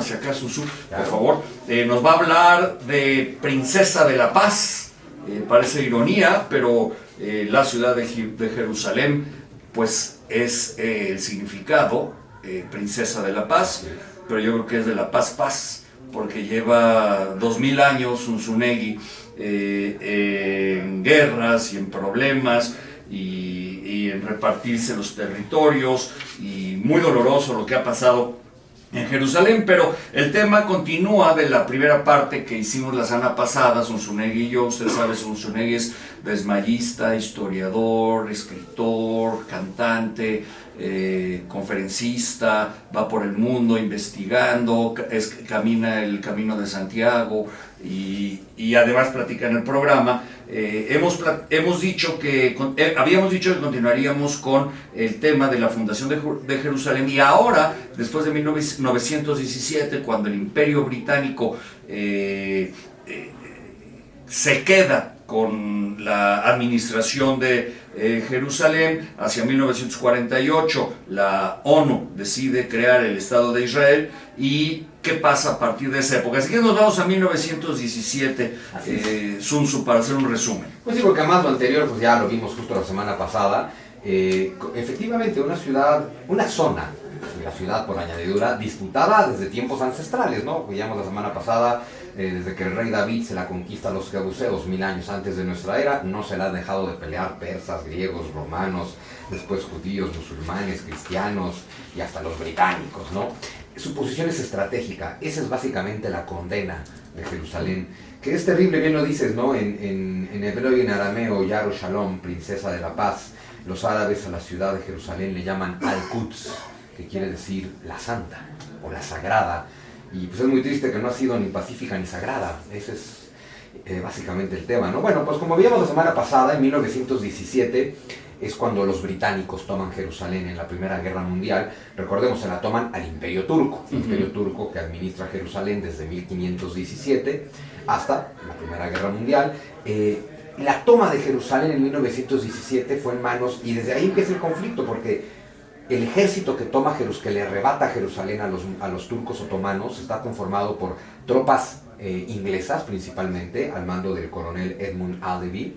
hacia acá, Susu, por favor. Nos va a hablar de Princesa de la Paz. Parece ironía, pero la ciudad de Jerusalén, pues es el significado, Princesa de la Paz, pero yo creo que es de la paz, porque lleva 2000 años Zunzunegui en guerras y en problemas y en repartirse los territorios, y muy doloroso lo que ha pasado en Jerusalén, pero el tema continúa de la primera parte que hicimos la semana pasada. Zunzunegui y yo, usted sabe, Zunzunegui es desmayista, historiador, escritor, cantante, conferencista, va por el mundo investigando, camina el Camino de Santiago y además platica en el programa. Habíamos dicho que continuaríamos con el tema de la fundación de Jerusalén, y ahora, después de 1917, cuando el Imperio Británico se queda con la administración de Jerusalén, hacia 1948 la ONU decide crear el Estado de Israel. ¿Y qué pasa a partir de esa época? Así que nos vamos a 1917, Sunsu, para hacer un resumen. Pues sí, porque además lo anterior pues ya lo vimos justo la semana pasada. Efectivamente, una zona, la ciudad por añadidura, disputada desde tiempos ancestrales, ¿no? Veíamos la semana pasada, desde que el rey David se la conquista a los jebuseos 1000 años antes de nuestra era, no se la han dejado de pelear persas, griegos, romanos, después judíos, musulmanes, cristianos y hasta los británicos, ¿no? Su posición es estratégica, esa es básicamente la condena de Jerusalén, que es terrible, bien lo dices, ¿no? En hebreo y en arameo, Yarushalom, Princesa de la Paz, los árabes a la ciudad de Jerusalén le llaman Al-Quds, que quiere decir la santa o la sagrada, y pues es muy triste que no ha sido ni pacífica ni sagrada. Ese es básicamente el tema, ¿no? Bueno, pues como vimos la semana pasada, en 1917 es cuando los británicos toman Jerusalén en la Primera Guerra Mundial. Recordemos, se la toman al Imperio Turco, el Imperio Turco que administra Jerusalén desde 1517 hasta la Primera Guerra Mundial. La toma de Jerusalén en 1917 fue en manos, y desde ahí empieza el conflicto, porque el ejército que toma que le arrebata Jerusalén a los turcos otomanos está conformado por tropas inglesas principalmente, al mando del coronel Edmund Allenby,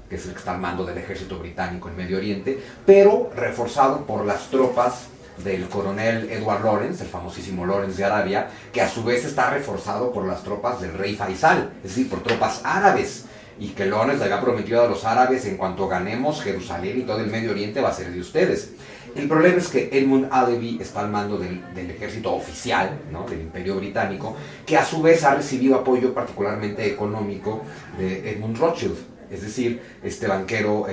que es el que está al mando del ejército británico en Medio Oriente, pero reforzado por las tropas del coronel Edward Lawrence, el famosísimo Lawrence de Arabia, que a su vez está reforzado por las tropas del rey Faisal, es decir, por tropas árabes, y que Lawrence le había prometido a los árabes: en cuanto ganemos Jerusalén y todo el Medio Oriente va a ser de ustedes. El problema es que Edmund Allenby está al mando del ejército oficial, ¿no?, del Imperio Británico, que a su vez ha recibido apoyo particularmente económico de Edmund Rothschild, es decir, este banquero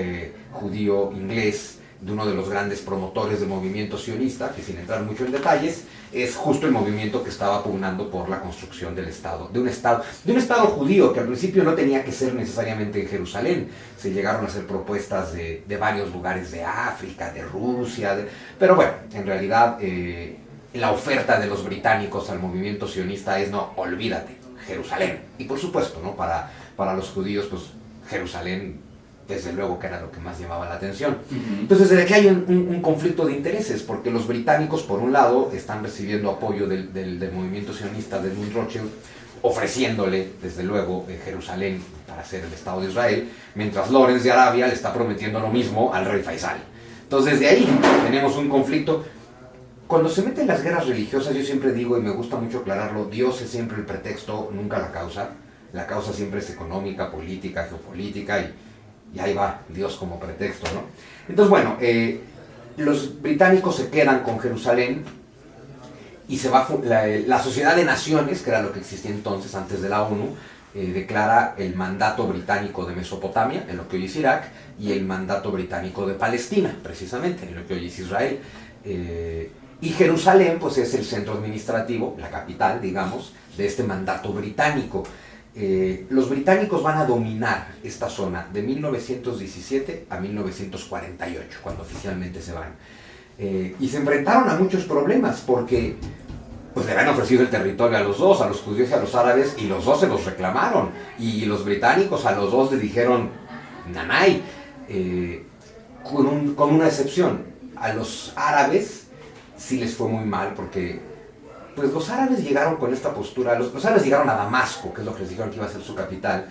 judío inglés, de uno de los grandes promotores del movimiento sionista, que sin entrar mucho en detalles, es justo el movimiento que estaba pugnando por la construcción del Estado, de un Estado judío, que al principio no tenía que ser necesariamente en Jerusalén. Se llegaron a hacer propuestas de varios lugares de África, de Rusia, pero bueno, en realidad la oferta de los británicos al movimiento sionista es: no, olvídate, Jerusalén. Y por supuesto, ¿no?, para los judíos, pues Jerusalén, desde luego que era lo que más llamaba la atención. Entonces, desde aquí hay un conflicto de intereses, porque los británicos, por un lado, están recibiendo apoyo del movimiento sionista de Edmund Rothschild, ofreciéndole, desde luego, Jerusalén para ser el Estado de Israel, mientras Lawrence de Arabia le está prometiendo lo mismo al rey Faisal. Entonces, de ahí tenemos un conflicto. Cuando se meten las guerras religiosas, yo siempre digo, y me gusta mucho aclararlo, Dios es siempre el pretexto, nunca la causa. La causa siempre es económica, política, geopolítica, y ahí va Dios como pretexto, ¿no? Entonces, bueno, los británicos se quedan con Jerusalén, y se va la Sociedad de Naciones, que era lo que existía entonces antes de la ONU, declara el mandato británico de Mesopotamia, en lo que hoy es Irak, y el mandato británico de Palestina, precisamente, en lo que hoy es Israel. Y Jerusalén, pues, es el centro administrativo, la capital, digamos, de este mandato británico. Los británicos van a dominar esta zona de 1917 a 1948, cuando oficialmente se van. Y se enfrentaron a muchos problemas, porque pues le habían ofrecido el territorio a los dos, a los judíos y a los árabes, y los dos se los reclamaron. Y los británicos a los dos le dijeron: nanay, con una excepción. A los árabes sí les fue muy mal, porque pues los árabes llegaron con esta postura, los árabes llegaron a Damasco, que es lo que les dijeron que iba a ser su capital,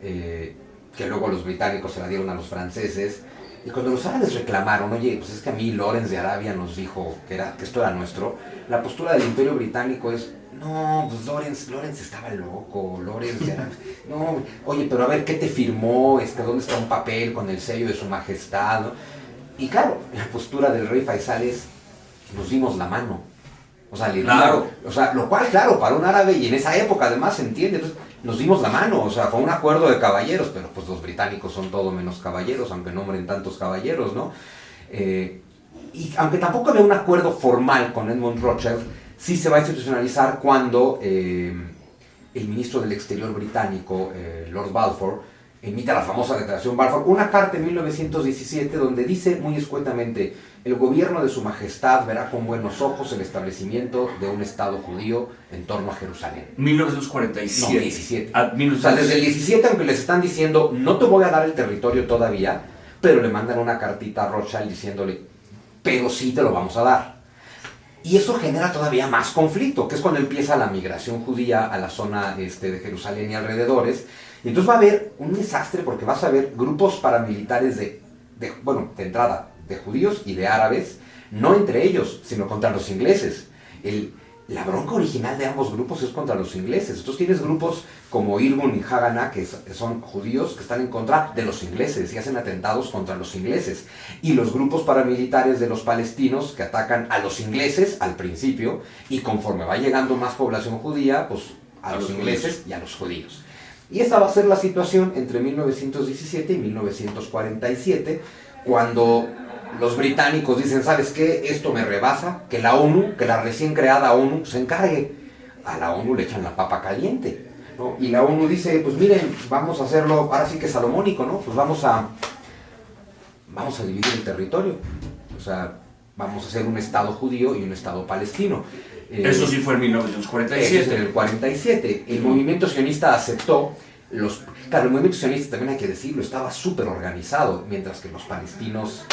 que luego los británicos se la dieron a los franceses, y cuando los árabes reclamaron, oye, pues es que a mí Lawrence de Arabia nos dijo que esto era nuestro, la postura del imperio británico es, no, pues Lawrence estaba loco, Lawrence de Arabia, no, oye, pero a ver, ¿qué te firmó? ¿Dónde está un papel con el sello de su majestad? ¿No? Y claro, la postura del rey Faisal es, nos dimos la mano. O sea, claro. O sea, lo cual, claro, para un árabe, y en esa época además se entiende, entonces nos dimos la mano, o sea, fue un acuerdo de caballeros, pero pues los británicos son todo menos caballeros, aunque nombren tantos caballeros, ¿no? Y aunque tampoco había un acuerdo formal con Edmund Rothschild, sí se va a institucionalizar cuando el ministro del Exterior británico, Lord Balfour, emite la famosa declaración Balfour, una carta en 1917 donde dice muy escuetamente: el gobierno de su majestad verá con buenos ojos el establecimiento de un estado judío en torno a Jerusalén. 1947. No, 17. O sea, desde el 17, aunque les están diciendo, no te voy a dar el territorio todavía, pero le mandan una cartita a Rothschild diciéndole, pero sí te lo vamos a dar. Y eso genera todavía más conflicto, que es cuando empieza la migración judía a la zona de Jerusalén y alrededores. Y entonces va a haber un desastre porque vas a ver grupos paramilitares de entrada, de judíos y de árabes, no entre ellos, sino contra los ingleses. La bronca original de ambos grupos es contra los ingleses. Entonces tienes grupos como Irgun y Haganah, que son judíos que están en contra de los ingleses y hacen atentados contra los ingleses. Y los grupos paramilitares de los palestinos que atacan a los ingleses al principio, y conforme va llegando más población judía, pues a los ingleses y a los judíos. Y esa va a ser la situación entre 1917 y 1947, cuando los británicos dicen, ¿sabes qué? Esto me rebasa, que la ONU, que la recién creada ONU se encargue. A la ONU le echan la papa caliente, ¿no? Y la ONU dice, pues miren, vamos a hacerlo, ahora sí que salomónico, ¿no? Pues vamos a dividir el territorio. O sea, vamos a hacer un estado judío y un estado palestino. Eso sí fue en 1947. Eso es en el 47. El movimiento sionista aceptó. Claro, el movimiento sionista, también hay que decirlo, estaba súper organizado, mientras que los palestinos,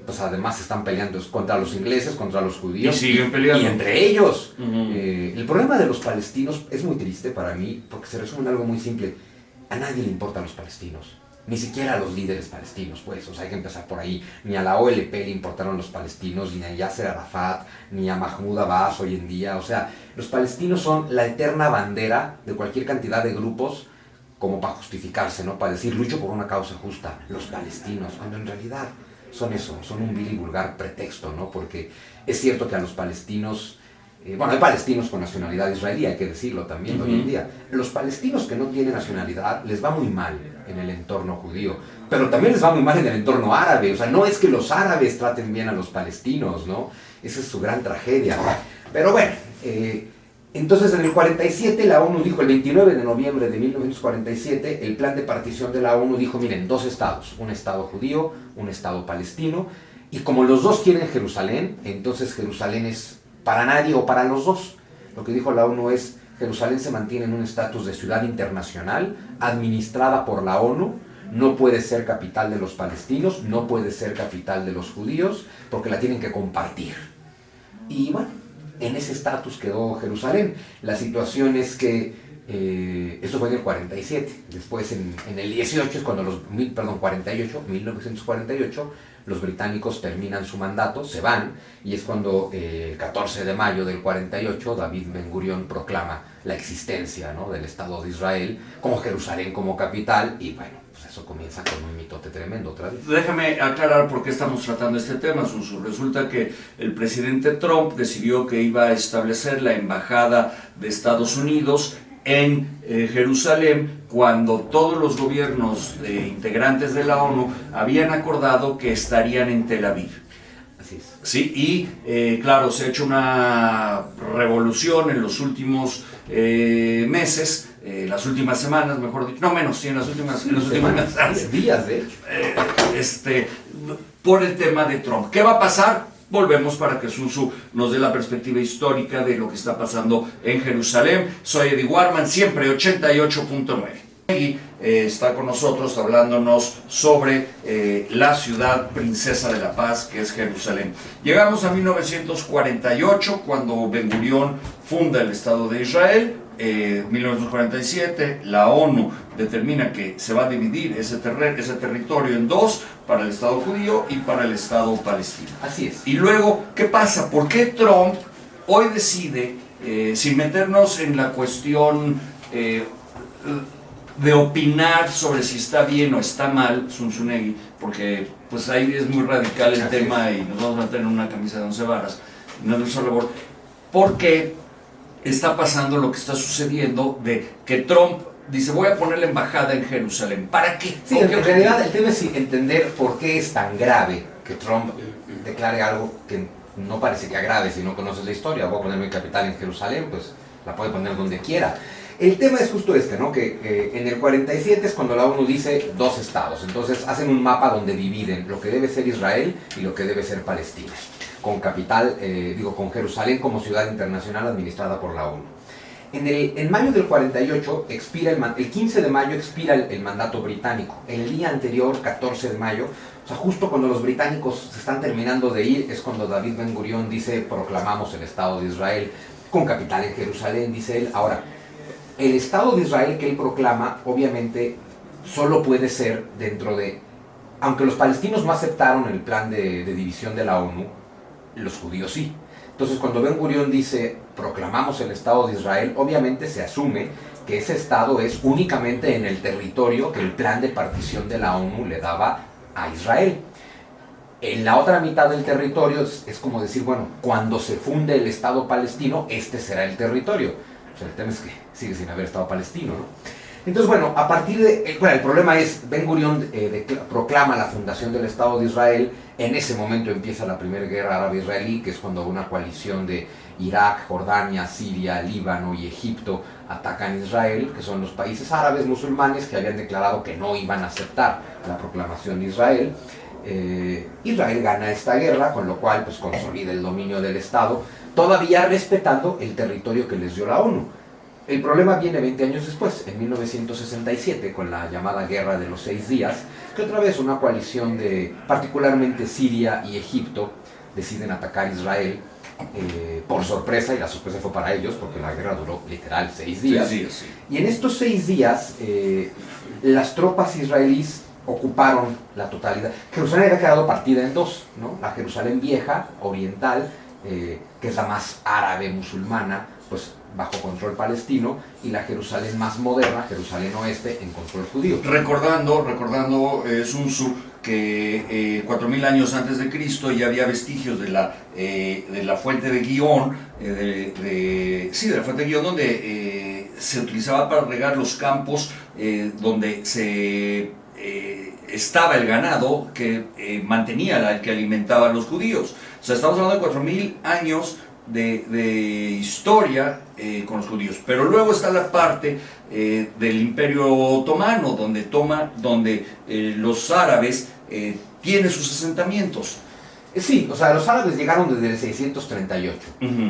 pues además están peleando contra los ingleses, contra los judíos. Y siguen peleando. Y entre ellos. El problema de los palestinos es muy triste para mí, porque se resume en algo muy simple. A nadie le importan los palestinos. Ni siquiera a los líderes palestinos, pues, o sea, hay que empezar por ahí. Ni a la OLP le importaron los palestinos, ni a Yasser Arafat, ni a Mahmoud Abbas hoy en día. O sea, los palestinos son la eterna bandera de cualquier cantidad de grupos, como para justificarse, ¿no? Para decir, lucho por una causa justa, los palestinos, cuando en realidad son eso, son un vil y vulgar pretexto, ¿no? Porque es cierto que a los palestinos, hay palestinos con nacionalidad israelí, hay que decirlo también hoy en día. Los palestinos que no tienen nacionalidad les va muy mal en el entorno judío, pero también les va muy mal en el entorno árabe. O sea, no es que los árabes traten bien a los palestinos, ¿no? Esa es su gran tragedia. Pero bueno, entonces en el 47 la ONU dijo, el 29 de noviembre de 1947, el plan de partición de la ONU dijo, miren, dos estados, un estado judío, un estado palestino, y como los dos quieren Jerusalén, entonces Jerusalén es para nadie o para los dos. Lo que dijo la ONU es, Jerusalén se mantiene en un estatus de ciudad internacional, administrada por la ONU, no puede ser capital de los palestinos, no puede ser capital de los judíos, porque la tienen que compartir. Y bueno, en ese estatus quedó Jerusalén. La situación es que, esto fue en el 47, después en el 18, es cuando 1948, los británicos terminan su mandato, se van, y es cuando el 14 de mayo del 48 David Ben-Gurión proclama la existencia, ¿no?, del Estado de Israel, con Jerusalén como capital, y bueno, pues eso comienza con un mitote tremendo otra vez. Déjame aclarar por qué estamos tratando este tema, Suso. Resulta que el presidente Trump decidió que iba a establecer la embajada de Estados Unidos en Jerusalén, cuando todos los gobiernos integrantes de la ONU habían acordado que estarían en Tel Aviv. Así es. Sí, y claro, se ha hecho una revolución en los últimos meses, las últimas semanas, mejor dicho, no menos, sí, en las últimas días, de hecho. Por el tema de Trump. ¿Qué va a pasar? Volvemos para que Susu nos dé la perspectiva histórica de lo que está pasando en Jerusalén. Soy Eddie Warman, siempre 88.9. está con nosotros hablándonos sobre la ciudad princesa de la paz, que es Jerusalén. Llegamos a 1948, cuando Ben-Gurión funda el Estado de Israel. 1947, la ONU determina que se va a dividir ese territorio en dos, para el Estado judío y para el Estado palestino. Así es. Y luego, ¿qué pasa? ¿Por qué Trump hoy decide, sin meternos en la cuestión de opinar sobre si está bien o está mal, Zunzunegui, porque pues ahí es muy radical el tema y nos vamos a meter en una camisa de 11 varas, no es nuestra labor, porque está pasando lo que está sucediendo de que Trump dice, voy a poner la embajada en Jerusalén. ¿Para qué? Sí, en realidad el tema es entender por qué es tan grave que Trump declare algo que no parece que agrave si no conoces la historia. Voy a poner mi capital en Jerusalén, pues la puede poner donde quiera. El tema es justo este, ¿no? Que en el 47 es cuando la ONU dice dos estados. Entonces hacen un mapa donde dividen lo que debe ser Israel y lo que debe ser Palestina. Con capital, con Jerusalén como ciudad internacional administrada por la ONU. En mayo del 48, el 15 de mayo expira el mandato británico. El día anterior, 14 de mayo, o sea, justo cuando los británicos se están terminando de ir, es cuando David Ben-Gurión dice, proclamamos el Estado de Israel, con capital en Jerusalén, dice él. Ahora, el Estado de Israel que él proclama, obviamente, solo puede ser dentro de... Aunque los palestinos no aceptaron el plan de división de la ONU, los judíos sí. Entonces, cuando Ben-Gurión dice, proclamamos el Estado de Israel, obviamente se asume que ese Estado es únicamente en el territorio que el plan de partición de la ONU le daba a Israel. En la otra mitad del territorio es como decir, bueno, cuando se funde el Estado palestino, este será el territorio. O sea, el tema es que sigue sin haber Estado palestino, ¿no? Entonces, bueno, a partir de... Bueno, el problema es, Ben-Gurión proclama la fundación del Estado de Israel. En ese momento empieza la primera guerra árabe-israelí, que es cuando una coalición de Irak, Jordania, Siria, Líbano y Egipto atacan Israel, que son los países árabes musulmanes que habían declarado que no iban a aceptar la proclamación de Israel. Israel gana esta guerra, con lo cual pues consolida el dominio del Estado, todavía respetando el territorio que les dio la ONU. El problema viene 20 años después, en 1967, con la llamada Guerra de los 6 días, que otra vez una coalición de, particularmente Siria y Egipto, deciden atacar Israel por sorpresa, y la sorpresa fue para ellos, porque la guerra duró literal 6 días. Sí. Y en estos 6 días, las tropas israelíes ocuparon la totalidad. Jerusalén había quedado partida en dos, ¿no? La Jerusalén vieja, oriental, que es la más árabe musulmana, pues bajo control palestino, y la Jerusalén más moderna, Jerusalén oeste, en control judío. Recordando Sun Tzu, que 4000 años antes de Cristo ya había vestigios de la fuente de Gihón, de la fuente de Gihón, donde se utilizaba para regar los campos, donde estaba el ganado que que alimentaba a los judíos. O sea, estamos hablando de 4000 años de historia con los judíos. Pero luego está la parte del Imperio Otomano, donde los árabes tienen sus asentamientos. Sí, o sea, los árabes llegaron desde el 638.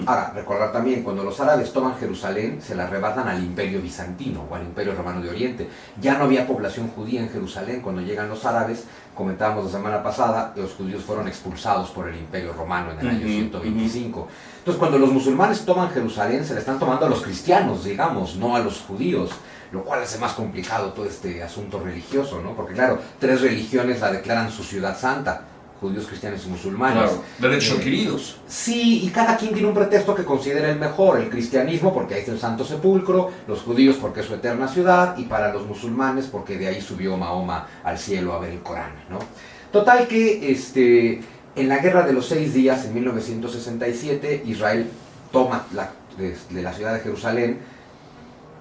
Ahora, recordar también, cuando los árabes toman Jerusalén, se la arrebatan al Imperio Bizantino o al Imperio Romano de Oriente. Ya no había población judía en Jerusalén cuando llegan los árabes. Comentábamos la semana pasada, los judíos fueron expulsados por el Imperio Romano en el año 125. Entonces, cuando los musulmanes toman Jerusalén, se le están tomando a los cristianos, digamos, no a los judíos, lo cual hace más complicado todo este asunto religioso, ¿no? Porque claro, 3 religiones la declaran su ciudad santa: judíos, cristianos y musulmanes. Claro, derechos adquiridos. Sí, y cada quien tiene un pretexto que considera el mejor. El cristianismo porque ahí está el Santo Sepulcro, los judíos porque es su eterna ciudad, y para los musulmanes porque de ahí subió Mahoma al cielo a ver el Corán, ¿no? Total que en la Guerra de los 6 días, en 1967, Israel toma de la ciudad de Jerusalén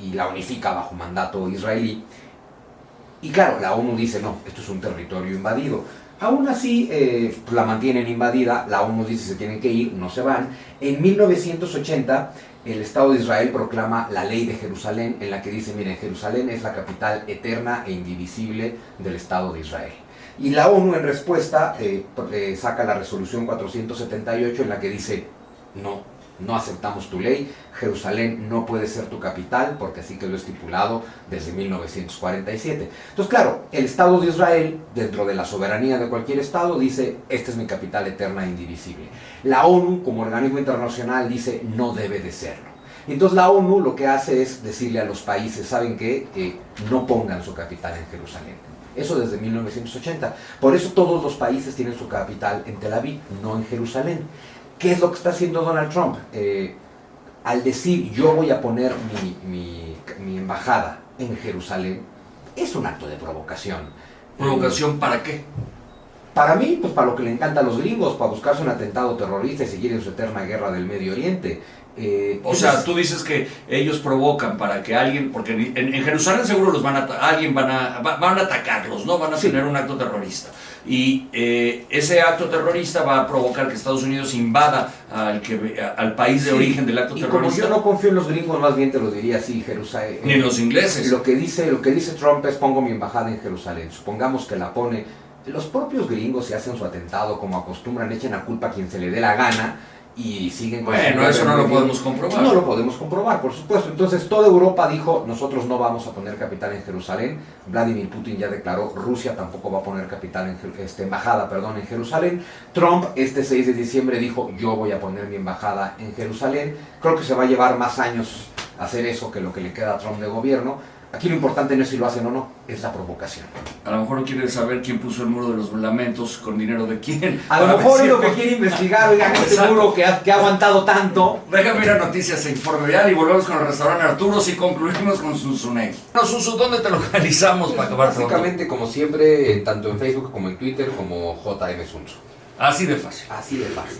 y la unifica bajo mandato israelí. Y claro, la ONU dice, no, esto es un territorio invadido. Aún así, la mantienen invadida, la ONU dice se tienen que ir, no se van. En 1980, el Estado de Israel proclama la Ley de Jerusalén, en la que dice, miren, Jerusalén es la capital eterna e indivisible del Estado de Israel. Y la ONU, en respuesta, saca la resolución 478, en la que dice, no, no aceptamos tu ley, Jerusalén no puede ser tu capital, porque así quedó estipulado desde 1947. Entonces, claro, el Estado de Israel, dentro de la soberanía de cualquier Estado, dice, esta es mi capital eterna e indivisible. La ONU, como organismo internacional, dice, no debe de serlo. Entonces la ONU lo que hace es decirle a los países, ¿saben qué? No pongan su capital en Jerusalén. Eso desde 1980. Por eso todos los países tienen su capital en Tel Aviv, no en Jerusalén. ¿Qué es lo que está haciendo Donald Trump? Al decir yo voy a poner mi embajada en Jerusalén, es un acto de provocación. ¿Provocación para qué? Para mí, pues para lo que le encanta a los gringos, para buscarse un atentado terrorista y seguir en su eterna guerra del Medio Oriente. O sea, tú dices que ellos provocan para que alguien, porque en Jerusalén seguro los van a atacarlos, ¿no? Van a tener un acto terrorista. Y ese acto terrorista va a provocar que Estados Unidos invada al país de origen del acto terrorista. Como yo no confío en los gringos, más bien te lo diría así, Jerusalén. Ni en los ingleses. Lo que dice Trump es pongo mi embajada en Jerusalén. Supongamos que la pone. Los propios gringos, si hacen su atentado como acostumbran, echen la culpa a quien se le dé la gana y siguen con bueno, eso no lo podemos comprobar. No lo podemos comprobar, por supuesto. Entonces toda Europa dijo, nosotros no vamos a poner capital en Jerusalén. Vladimir Putin ya declaró, Rusia tampoco va a poner capital embajada en Jerusalén. Trump este 6 de diciembre dijo, yo voy a poner mi embajada en Jerusalén. Creo que se va a llevar más años hacer eso que lo que le queda a Trump de gobierno. Aquí lo importante no es si lo hacen o no, es la provocación. A lo mejor no quiere saber quién puso el muro de los lamentos, con dinero de quién. A lo mejor es lo que quiere investigar, oigan, este muro que ha aguantado tanto. Déjame ir a Noticias e Informe Vial y volvemos con el restaurante Arturos y concluimos con Zunzunegui. No, Susu, ¿dónde te localizamos para acabar pronto? Básicamente, como siempre, tanto en Facebook como en Twitter, como JM Sunso. Así de fácil. Así de fácil.